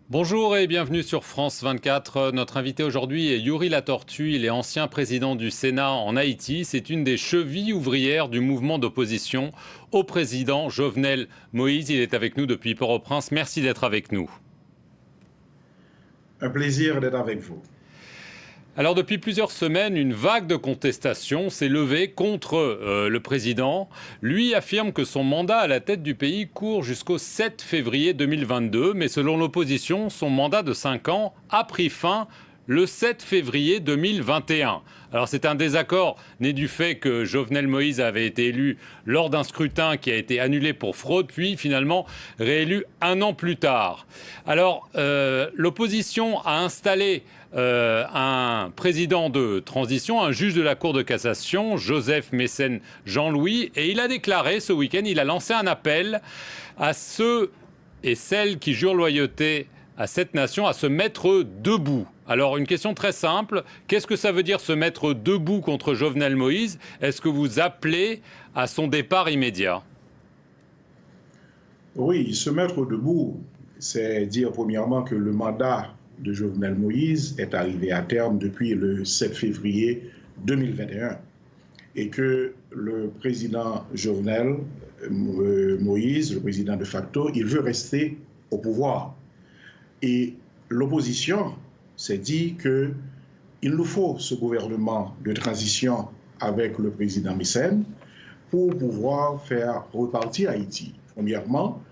Bonjour et bienvenue sur France 24. Notre invité aujourd'hui est Yuri Latortue. Il est ancien président du Sénat en Haïti. C'est une des chevilles ouvrières du mouvement d'opposition au président Jovenel Moïse. Il est avec nous depuis Port-au-Prince. Merci d'être avec nous. Un plaisir d'être avec vous. Alors depuis plusieurs semaines, une vague de contestation s'est levée contre le président. Lui affirme que son mandat à la tête du pays court jusqu'au 7 février 2022. Mais selon l'opposition, son mandat de 5 ans a pris fin le 7 février 2021. Alors c'est un désaccord né du fait que Jovenel Moïse avait été élu lors d'un scrutin qui a été annulé pour fraude, puis finalement réélu un an plus tard. Alors l'opposition a installé un président de transition, un juge de la Cour de cassation, Joseph Mécène Jean-Louis, et il a déclaré ce week-end, il a lancé un appel à ceux et celles qui jurent loyauté à cette nation à se mettre debout. Alors une question très simple, qu'est-ce que ça veut dire se mettre debout contre Jovenel Moïse? Est-ce que vous appelez à son départ immédiat? Oui, se mettre debout, c'est dire premièrement que le mandat de Jovenel Moïse est arrivé à terme depuis le 7 février 2021 et que le président Jovenel Moïse, le président de facto, il veut rester au pouvoir. Et l'opposition s'est dit qu'il nous faut ce gouvernement de transition avec le président Mécène pour pouvoir faire repartir Haïti. Premièrement,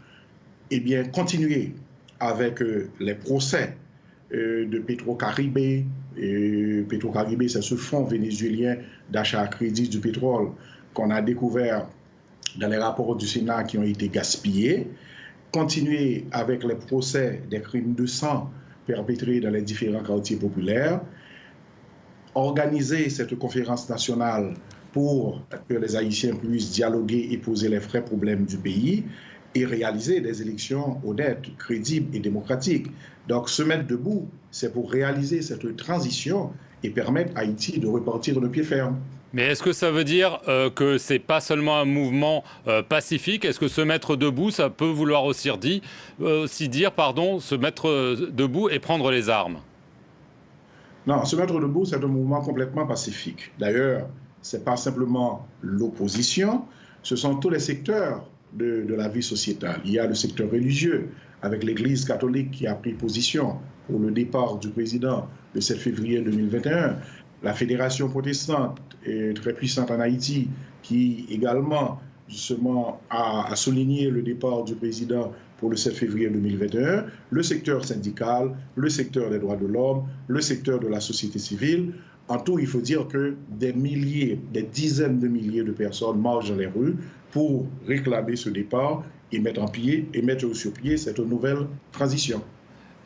eh bien, continuer avec les procès de Petro-Caribé. Petro-Caribé, c'est ce fonds vénézuélien d'achat à crédit du pétrole qu'on a découvert dans les rapports du Sénat qui ont été gaspillés. Continuer avec les procès des crimes de sang perpétrés dans les différents quartiers populaires, organiser cette conférence nationale pour que les Haïtiens puissent dialoguer et poser les vrais problèmes du pays et réaliser des élections honnêtes, crédibles et démocratiques. Donc se mettre debout, c'est pour réaliser cette transition et permettre à Haïti de repartir de pied ferme. Mais est-ce que ça veut dire que c'est pas seulement un mouvement pacifique? Est-ce que se mettre debout, ça peut vouloir aussi dire, se mettre debout et prendre les armes? Non, se mettre debout, c'est un mouvement complètement pacifique. D'ailleurs, ce n'est pas simplement l'opposition, ce sont tous les secteurs de la vie sociétale. Il y a le secteur religieux, avec l'Église catholique qui a pris position pour le départ du président le 7 février 2021. La Fédération protestante est très puissante en Haïti, qui également justement a souligné le départ du président pour le 7 février 2021, le secteur syndical, le secteur des droits de l'homme, le secteur de la société civile. En tout, il faut dire que des milliers, des dizaines de milliers de personnes marchent dans les rues pour réclamer ce départ et mettre sur pied cette nouvelle transition.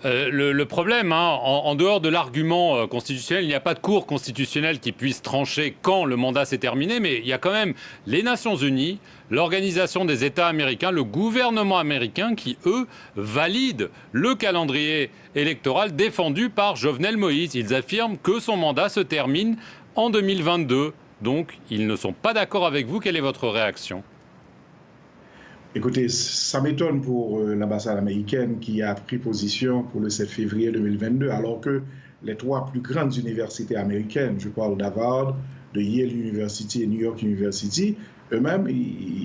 Le problème, en dehors de l'argument constitutionnel, il n'y a pas de cour constitutionnelle qui puisse trancher quand le mandat s'est terminé, mais il y a quand même les Nations Unies, l'Organisation des États américains, le gouvernement américain qui, eux, valident le calendrier électoral défendu par Jovenel Moïse. Ils affirment que son mandat se termine en 2022. Donc, ils ne sont pas d'accord avec vous. Quelle est votre réaction ? Écoutez, ça m'étonne pour l'ambassade américaine qui a pris position pour le 7 février 2022, alors que les trois plus grandes universités américaines, je parle d'Harvard, de Yale University et New York University, eux-mêmes,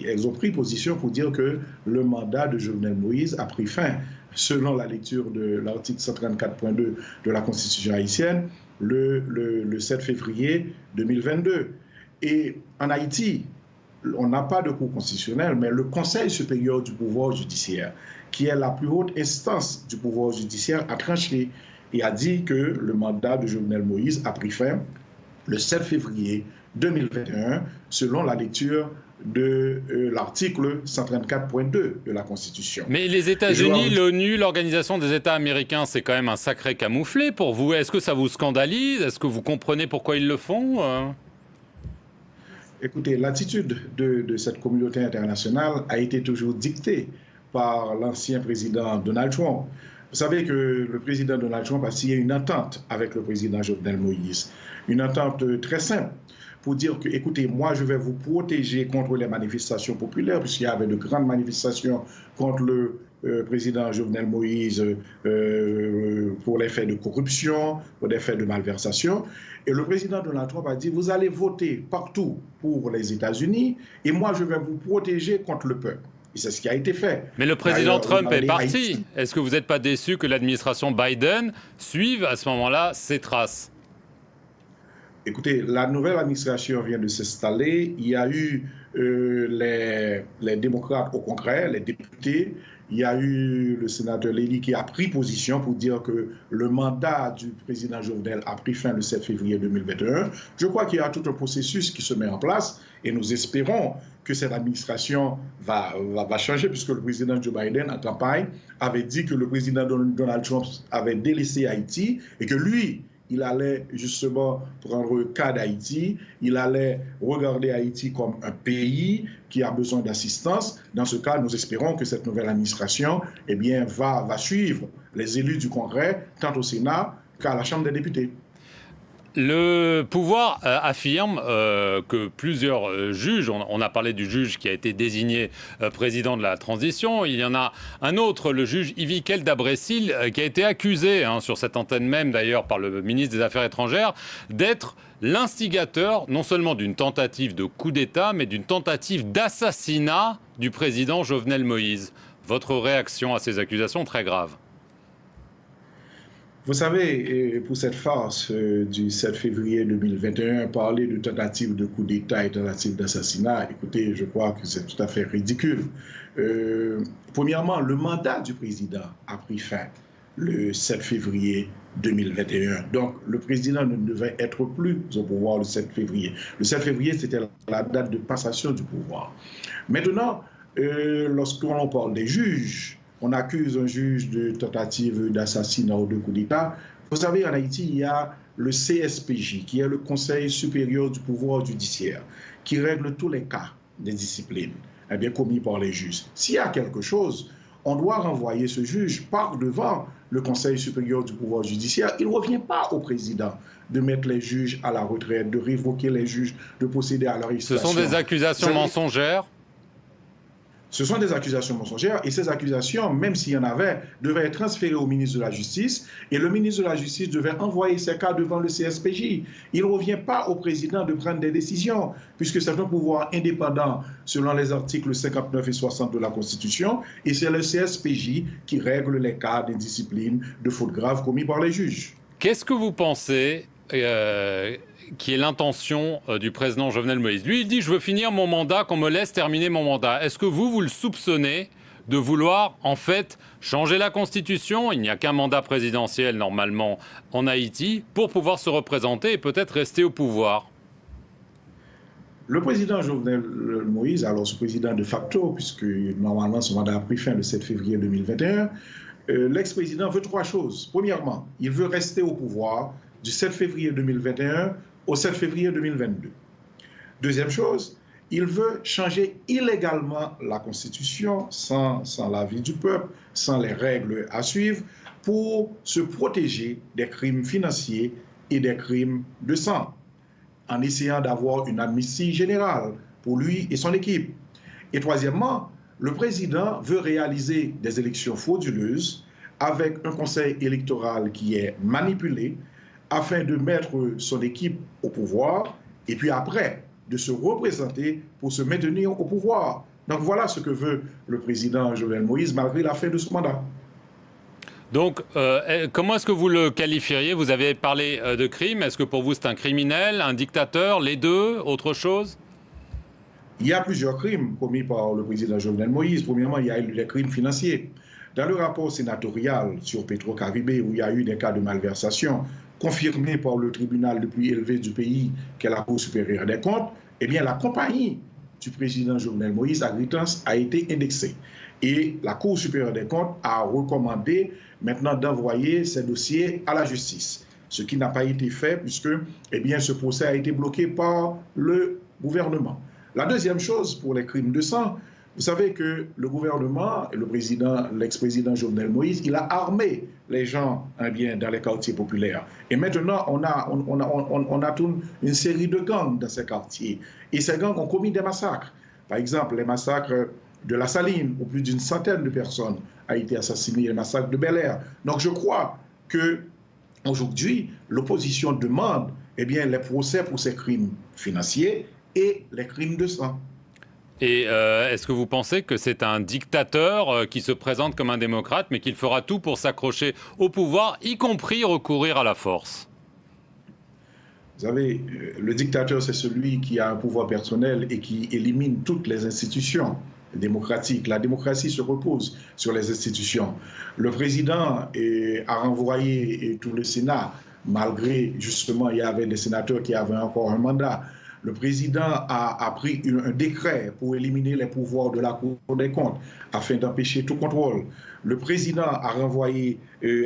elles ont pris position pour dire que le mandat de Jovenel Moïse a pris fin, selon la lecture de l'article 134.2 de la Constitution haïtienne, le 7 février 2022. Et en Haïti, on n'a pas de cour constitutionnelle, mais le Conseil supérieur du pouvoir judiciaire, qui est la plus haute instance du pouvoir judiciaire, a tranché et a dit que le mandat de Jovenel Moïse a pris fin le 7 février 2021, selon la lecture de l'article 134.2 de la Constitution. Mais les États-Unis, l'ONU, l'Organisation des États américains, c'est quand même un sacré camouflet pour vous. Est-ce que ça vous scandalise? Est-ce que vous comprenez pourquoi ils le font? Écoutez, l'attitude de cette communauté internationale a été toujours dictée par l'ancien président Donald Trump. Vous savez que le président Donald Trump a signé une entente avec le président Jovenel Moïse, une entente très simple pour dire que, écoutez, moi je vais vous protéger contre les manifestations populaires, puisqu'il y avait de grandes manifestations contre le président Jovenel Moïse pour les faits de corruption, pour des faits de malversation. Et le président Donald Trump a dit, vous allez voter partout pour les États-Unis et moi, je vais vous protéger contre le peuple. Et c'est ce qui a été fait. Mais le président Trump est parti. Est-ce que vous n'êtes pas déçu que l'administration Biden suive à ce moment-là ses traces? Écoutez, la nouvelle administration vient de s'installer. Il y a eu les démocrates au Congrès, les députés. Il y a eu le sénateur Lely qui a pris position pour dire que le mandat du président Jovenel a pris fin le 7 février 2021. Je crois qu'il y a tout un processus qui se met en place et nous espérons que cette administration va changer puisque le président Joe Biden, en campagne, avait dit que le président Donald Trump avait délaissé Haïti et que lui, il allait justement prendre le cas d'Haïti, il allait regarder Haïti comme un pays qui a besoin d'assistance. Dans ce cas, nous espérons que cette nouvelle administration va suivre les élus du Congrès, tant au Sénat qu'à la Chambre des députés. Le pouvoir affirme que plusieurs juges, on a parlé du juge qui a été désigné président de la transition, il y en a un autre, le juge Ivikel Dabrecil, qui a été accusé, sur cette antenne même d'ailleurs par le ministre des Affaires étrangères, d'être l'instigateur non seulement d'une tentative de coup d'État, mais d'une tentative d'assassinat du président Jovenel Moïse. Votre réaction à ces accusations très graves? Vous savez, pour cette farce du 7 février 2021, parler de tentative de coup d'État et tentative d'assassinat, écoutez, je crois que c'est tout à fait ridicule. Premièrement, le mandat du président a pris fin le 7 février 2021. Donc, le président ne devait être plus au pouvoir le 7 février. Le 7 février, c'était la date de passation du pouvoir. Maintenant, lorsqu'on parle des juges, on accuse un juge de tentative d'assassinat ou de coup d'État. Vous savez, en Haïti, il y a le CSPJ, qui est le Conseil supérieur du pouvoir judiciaire, qui règle tous les cas des disciplines commis par les juges. S'il y a quelque chose, on doit renvoyer ce juge par devant le Conseil supérieur du pouvoir judiciaire. Il ne revient pas au président de mettre les juges à la retraite, de révoquer les juges, de procéder à leur arrestation. Ce sont des accusations mensongères? Ce sont des accusations mensongères et ces accusations, même s'il y en avait, devaient être transférées au ministre de la Justice et le ministre de la Justice devait envoyer ces cas devant le CSPJ. Il ne revient pas au président de prendre des décisions puisque c'est un pouvoir indépendant selon les articles 59 et 60 de la Constitution et c'est le CSPJ qui règle les cas d'indiscipline, de fautes graves commis par les juges. Qu'est-ce que vous pensez qui est l'intention du président Jovenel Moïse? Lui, il dit « Je veux finir mon mandat, qu'on me laisse terminer mon mandat ». Est-ce que vous le soupçonnez de vouloir, en fait, changer la Constitution? Il n'y a qu'un mandat présidentiel, normalement, en Haïti, pour pouvoir se représenter et peut-être rester au pouvoir. Le président Jovenel Moïse, alors ce président de facto, puisque normalement son mandat a pris fin le 7 février 2021, l'ex-président veut trois choses. Premièrement, il veut rester au pouvoir du 7 février 2021 au 7 février 2022. Deuxième chose, il veut changer illégalement la Constitution sans l'avis du peuple, sans les règles à suivre, pour se protéger des crimes financiers et des crimes de sang, en essayant d'avoir une amnistie générale pour lui et son équipe. Et troisièmement, le président veut réaliser des élections frauduleuses avec un conseil électoral qui est manipulé, afin de mettre son équipe au pouvoir et puis après de se représenter pour se maintenir au pouvoir. Donc voilà ce que veut le président Jovenel Moïse malgré la fin de son mandat. Donc comment est-ce que vous le qualifieriez? Vous avez parlé de crime. Est-ce que pour vous c'est un criminel, un dictateur, les deux, autre chose? Il y a plusieurs crimes commis par le président Jovenel Moïse. Premièrement, il y a eu les crimes financiers. Dans le rapport sénatorial sur Petro-Caribé, où il y a eu des cas de malversation, confirmé par le tribunal le plus élevé du pays, qui est la Cour supérieure des comptes, eh bien, la compagnie du président Jovenel Moïse, Agritans, a été indexée. Et la Cour supérieure des comptes a recommandé maintenant d'envoyer ces dossiers à la justice, ce qui n'a pas été fait puisque eh bien, ce procès a été bloqué par le gouvernement. La deuxième chose pour les crimes de sang, vous savez que le gouvernement, l'ex-président Jovenel Moïse, il a armé les gens dans les quartiers populaires. Et maintenant, on a toute une série de gangs dans ces quartiers. Et ces gangs ont commis des massacres. Par exemple, les massacres de la Saline, où plus d'une centaine de personnes ont été assassinées, le massacre de Bel-Air. Donc je crois qu'aujourd'hui, l'opposition demande les procès pour ces crimes financiers et les crimes de sang. Et est-ce que vous pensez que c'est un dictateur qui se présente comme un démocrate, mais qu'il fera tout pour s'accrocher au pouvoir, y compris recourir à la force? Vous savez, le dictateur, c'est celui qui a un pouvoir personnel et qui élimine toutes les institutions démocratiques. La démocratie se repose sur les institutions. Le président a renvoyé tout le Sénat, malgré, justement, il y avait des sénateurs qui avaient encore un mandat. Le président a pris un décret pour éliminer les pouvoirs de la Cour des comptes afin d'empêcher tout contrôle. Le président a renvoyé,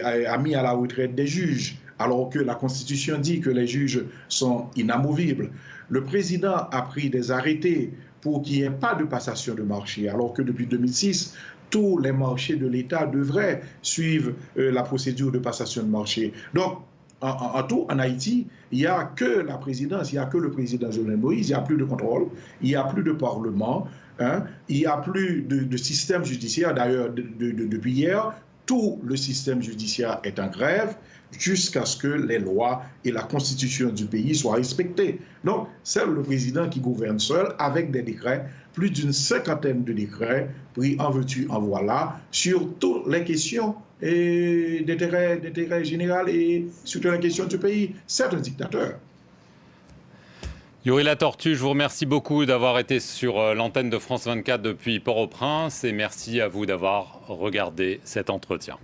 a mis à la retraite des juges, alors que la Constitution dit que les juges sont inamovibles. Le président a pris des arrêtés pour qu'il n'y ait pas de passation de marché, alors que depuis 2006, tous les marchés de l'État devraient suivre la procédure de passation de marché. Donc, en tout, en Haïti, il n'y a que la présidence, il n'y a que le président Jovenel Moïse, il n'y a plus de contrôle, il n'y a plus de parlement, il n'y a plus de système judiciaire. D'ailleurs, depuis hier, tout le système judiciaire est en grève jusqu'à ce que les lois et la constitution du pays soient respectées. Donc, c'est le président qui gouverne seul avec des décrets, plus d'une cinquantaine de décrets pris en veux-tu, en voilà, sur toutes les questions d'intérêt général et sur toutes les questions du pays. C'est un dictateur. Youri Latortue, je vous remercie beaucoup d'avoir été sur l'antenne de France 24 depuis Port-au-Prince et merci à vous d'avoir regardé cet entretien.